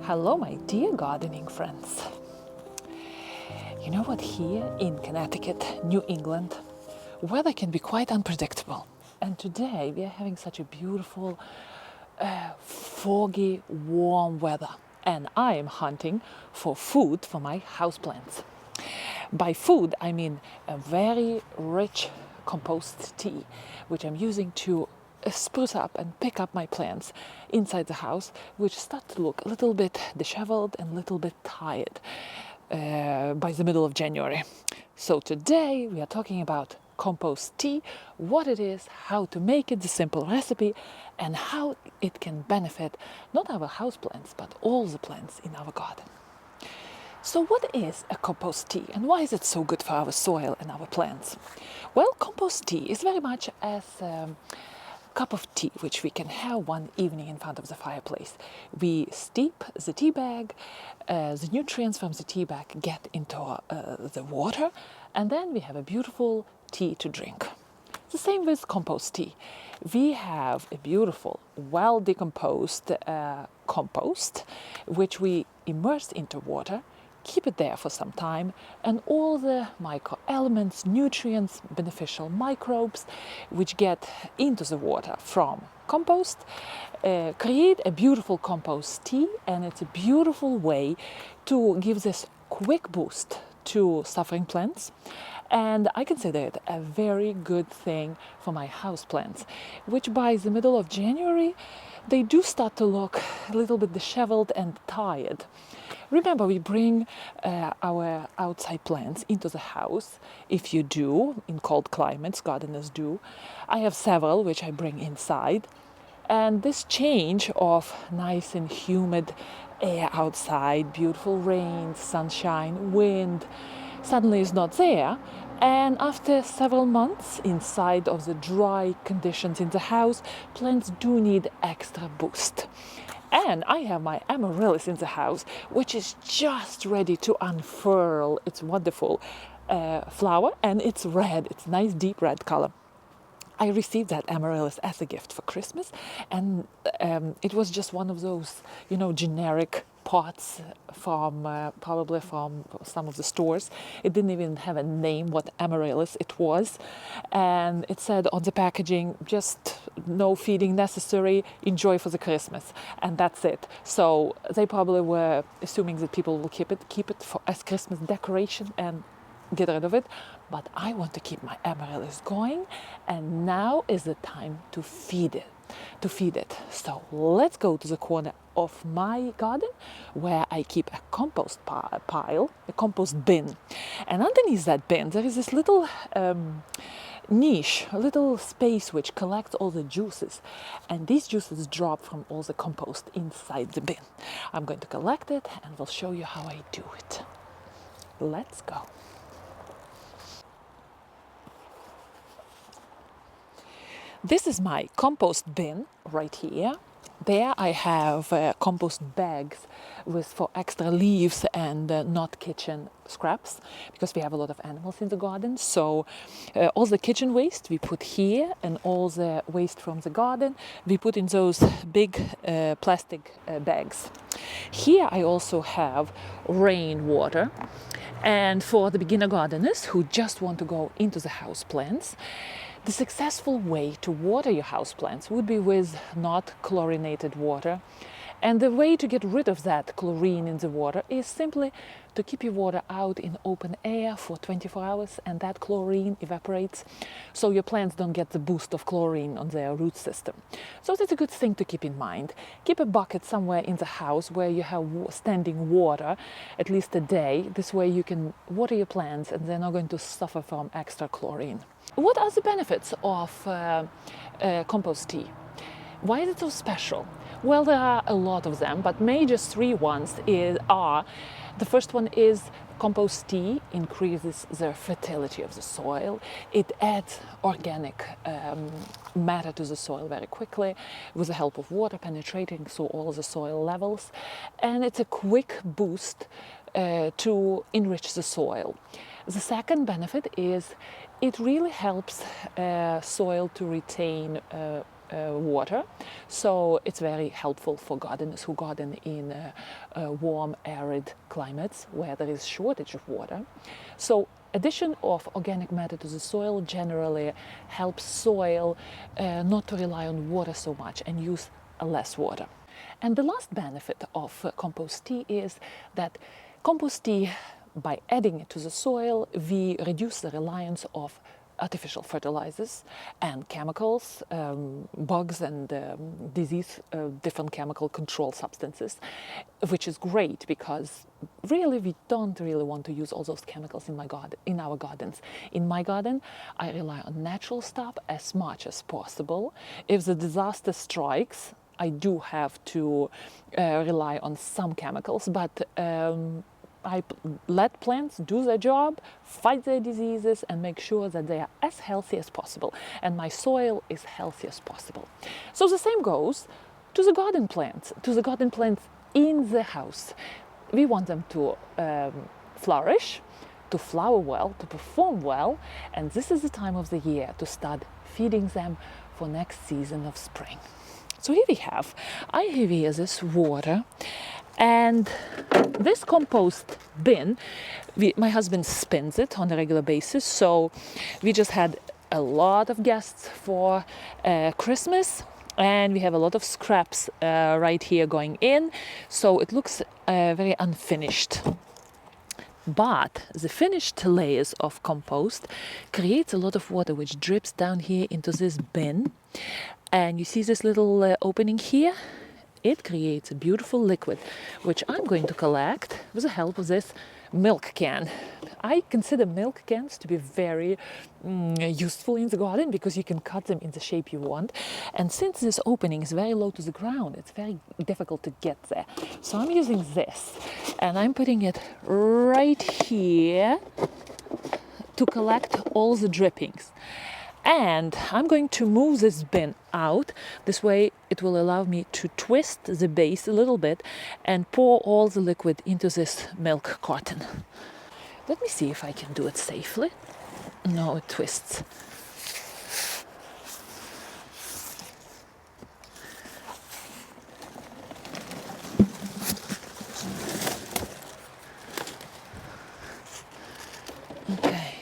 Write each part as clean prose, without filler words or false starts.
Hello, my dear gardening friends. You know what, here in Connecticut, New England, weather can be quite unpredictable. And today we are having such a beautiful, foggy, warm weather. And I am hunting for food for my houseplants. By food, I mean a very rich compost tea, which I'm using to spruce up and pick up my plants inside the house, which start to look a little bit disheveled and a little bit tired by the middle of January. So today we are talking about compost tea, what it is, how to make it, the simple recipe, and how it can benefit not our houseplants but all the plants in our garden. So what is a compost tea and why is it so good for our soil and our plants? Well, compost tea is very much as a cup of tea which we can have one evening in front of the fireplace. We steep the tea bag, the nutrients from the tea bag get into the water, and then we have a beautiful tea to drink. The same with compost tea. We have a beautiful, well decomposed compost which we immerse into water, keep it there for some time, and all the microelements, nutrients, beneficial microbes which get into the water from compost create a beautiful compost tea, and it's a beautiful way to give this quick boost to suffering plants. And I consider it a very good thing for my house plants, which by the middle of January they do start to look a little bit disheveled and tired. Remember, we bring our outside plants into the house. If you do, in cold climates, gardeners do. I have several which I bring inside. And this change of nice and humid air outside, beautiful rain, sunshine, wind, suddenly is not there. And after several months inside of the dry conditions in the house, plants do need extra boost. And I have my amaryllis in the house, which is just ready to unfurl its wonderful flower, and it's red. It's nice deep red color. I received that amaryllis as a gift for Christmas, and it was just one of those, generic pots from probably from some of the stores. It didn't even have a name what amaryllis it was, and it said on the packaging, just no feeding necessary, enjoy for the Christmas, and that's it. So they probably were assuming that people will keep it for as Christmas decoration and get rid of it. But I want to keep my amaryllis going, and now is the time to feed it. So let's go to the corner of my garden where I keep a compost pile, a compost bin. And underneath that bin there is this little niche, a little space which collects all the juices, and these juices drop from all the compost inside the bin. I'm going to collect it and we'll show you how I do it. Let's go. This is my compost bin right here. There I have compost bags for extra leaves and not kitchen scraps, because we have a lot of animals in the garden. So all the kitchen waste we put here, and all the waste from the garden we put in those big plastic bags. Here I also have rainwater. And for the beginner gardeners who just want to go into the house plants, the successful way to water your houseplants would be with not chlorinated water. And the way to get rid of that chlorine in the water is simply to keep your water out in open air for 24 hours, and that chlorine evaporates, so your plants don't get the boost of chlorine on their root system. So that's a good thing to keep in mind. Keep a bucket somewhere in the house where you have standing water at least a day. This way you can water your plants and they're not going to suffer from extra chlorine. What are the benefits of compost tea? Why is it so special? Well, there are a lot of them, but major three ones are, the first one is compost tea increases the fertility of the soil. It adds organic matter to the soil very quickly with the help of water penetrating through all the soil levels. And it's a quick boost to enrich the soil. The second benefit is it really helps soil to retain water, so it's very helpful for gardeners who garden in warm, arid climates where there is shortage of water. So addition of organic matter to the soil generally helps soil not to rely on water so much and use less water. And the last benefit of compost tea is that compost tea, by adding it to the soil, we reduce the reliance of artificial fertilizers and chemicals, bugs and disease, different chemical control substances, which is great because really we don't really want to use all those chemicals in our gardens. In my garden, I rely on natural stuff as much as possible. If the disaster strikes, I do have to rely on some chemicals, but I let plants do their job, fight their diseases, and make sure that they are as healthy as possible, and my soil is healthy as possible. So the same goes to the garden plants, in the house. We want them to flourish, to flower well, to perform well, and this is the time of the year to start feeding them for next season of spring. So here we have, I have here this water, and this compost bin, my husband spins it on a regular basis, so we just had a lot of guests for Christmas, and we have a lot of scraps right here going in, so it looks very unfinished. But the finished layers of compost creates a lot of water which drips down here into this bin. And you see this little opening here? It creates a beautiful liquid, which I'm going to collect with the help of this milk can. I consider milk cans to be very useful in the garden because you can cut them in the shape you want. And since this opening is very low to the ground, it's very difficult to get there. So I'm using this, and I'm putting it right here to collect all the drippings. And I'm going to move this bin out. This way it will allow me to twist the base a little bit and pour all the liquid into this milk carton. Let me see if I can do it safely. No, it twists. Okay.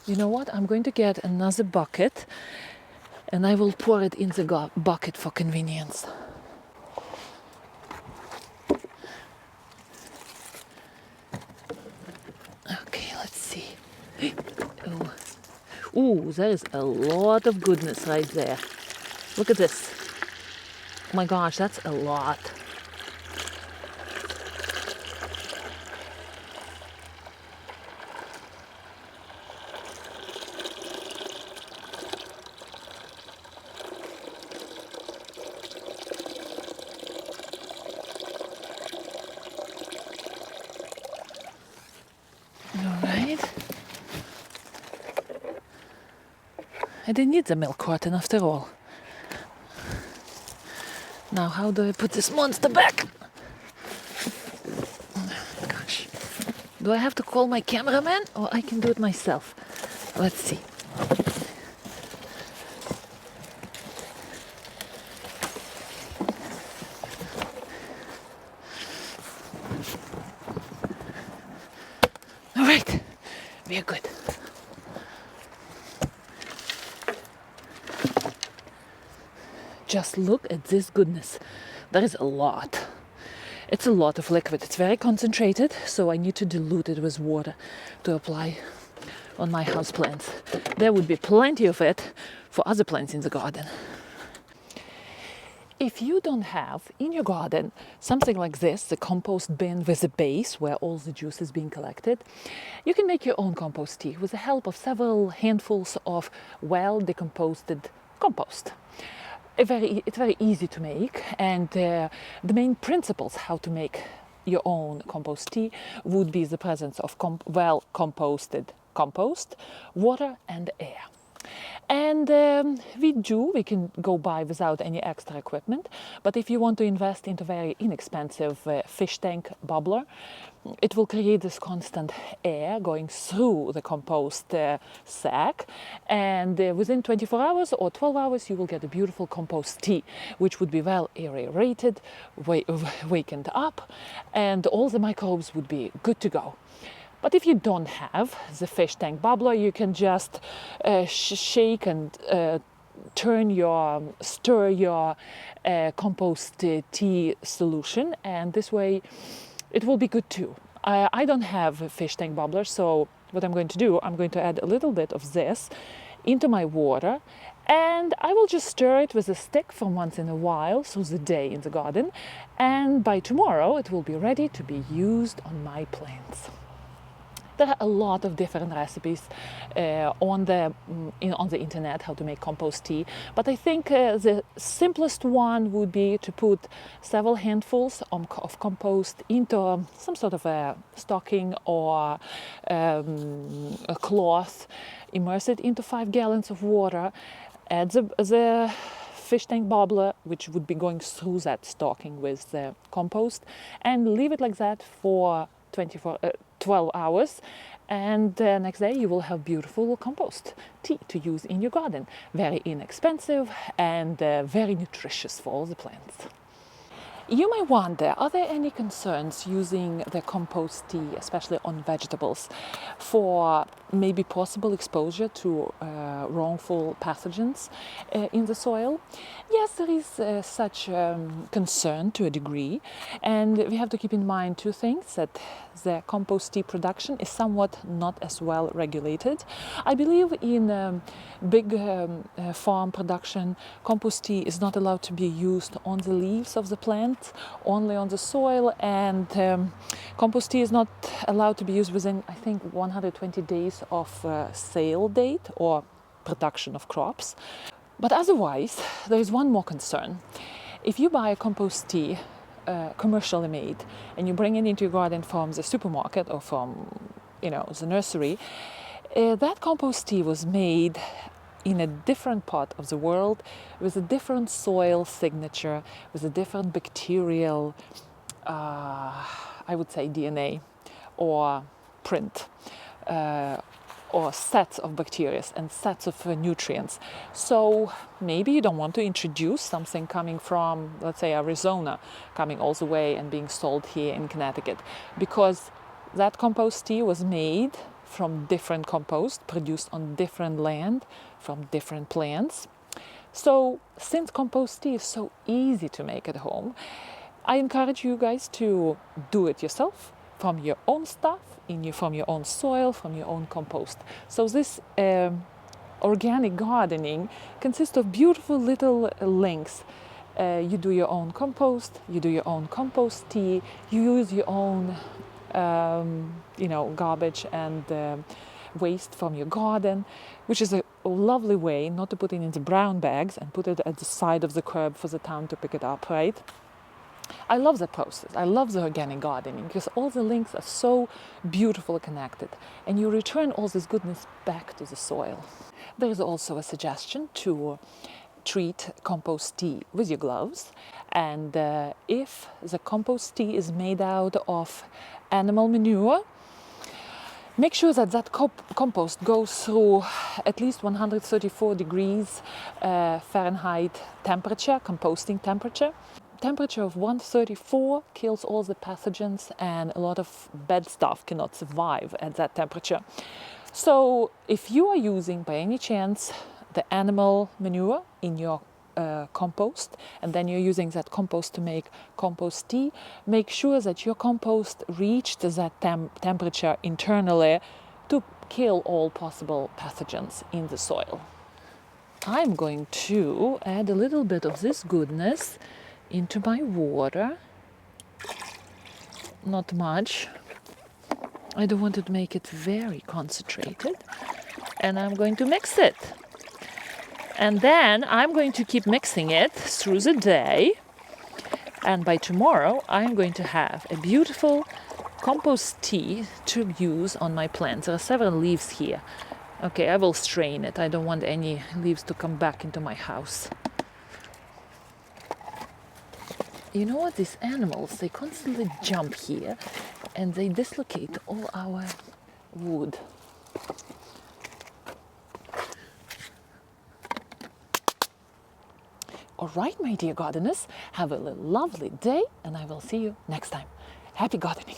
You know what? I'm going to get another bucket and I will pour it in the bucket for convenience. Okay, let's see. Ooh, there is a lot of goodness right there. Look at this. Oh my gosh, that's a lot. I didn't need the milk carton after all. Now how do I put this monster back? Gosh. Do I have to call my cameraman or I can do it myself? Let's see. All right, we are good. Just look at this goodness. There is a lot. It's a lot of liquid. It's very concentrated, so I need to dilute it with water to apply on my houseplants. There would be plenty of it for other plants in the garden. If you don't have in your garden something like this, the compost bin with a base where all the juice is being collected, you can make your own compost tea with the help of several handfuls of well-decomposed compost. It's very easy to make, and the main principles how to make your own compost tea would be the presence of well-composted compost, water and air. And we can go by without any extra equipment. But if you want to invest into very inexpensive fish tank bubbler, it will create this constant air going through the compost sack, and within 24 hours or 12 hours you will get a beautiful compost tea, which would be well aerated, wakened up, and all the microbes would be good to go. But if you don't have the fish tank bubbler, you can just shake and stir your compost tea solution, and this way it will be good too. I don't have a fish tank bubbler, so what I'm going to do, I'm going to add a little bit of this into my water, and I will just stir it with a stick from once in a while through the day in the garden, and by tomorrow it will be ready to be used on my plants. There are a lot of different recipes on the internet how to make compost tea, but I think the simplest one would be to put several handfuls of compost into some sort of a stocking or a cloth, immerse it into 5 gallons of water, add the fish tank bubbler, which would be going through that stocking with the compost, and leave it like that for 12 hours, and next day you will have beautiful compost tea to use in your garden. Very inexpensive and very nutritious for all the plants. You may wonder, are there any concerns using the compost tea, especially on vegetables, for maybe possible exposure to wrongful pathogens in the soil? Yes, there is such concern to a degree, and we have to keep in mind two things: that the compost tea production is somewhat not as well regulated. I believe in big farm production, compost tea is not allowed to be used on the leaves of the plant, only on the soil, and compost tea is not allowed to be used within, I think, 120 days of sale date or production of crops. But otherwise, there is one more concern. If you buy a compost tea commercially made and you bring it into your garden from the supermarket or from the nursery, that compost tea was made in a different part of the world, with a different soil signature, with a different bacterial, I would say, DNA or print, or sets of bacteria and sets of nutrients. So maybe you don't want to introduce something coming from, let's say, Arizona, coming all the way and being sold here in Connecticut, because that compost tea was made from different compost produced on different land from different plants. So since compost tea is so easy to make at home, I encourage you guys to do it yourself from your own stuff, from your own soil, from your own compost. So this organic gardening consists of beautiful little links. You do your own compost, you do your own compost tea, you use your own garbage and waste from your garden, which is a lovely way not to put it into brown bags and put it at the side of the curb for the town to pick it up, right? I love the process. I love the organic gardening because all the links are so beautifully connected, and you return all this goodness back to the soil. There is also a suggestion to treat compost tea with your gloves, and if the compost tea is made out of animal manure, make sure that compost goes through at least 134 degrees Fahrenheit temperature, composting temperature. Temperature of 134 kills all the pathogens, and a lot of bad stuff cannot survive at that temperature. So if you are using by any chance the animal manure in your compost, and then you're using that compost to make compost tea, make sure that your compost reached that temperature internally to kill all possible pathogens in the soil. I'm going to add a little bit of this goodness into my water. Not much. I don't want to make it very concentrated. And I'm going to mix it. And then I'm going to keep mixing it through the day. And by tomorrow, I'm going to have a beautiful compost tea to use on my plants. There are several leaves here. Okay, I will strain it. I don't want any leaves to come back into my house. You know what? These animals, they constantly jump here and they dislocate all our wood. All right, my dear gardeners, have a lovely day and I will see you next time. Happy gardening!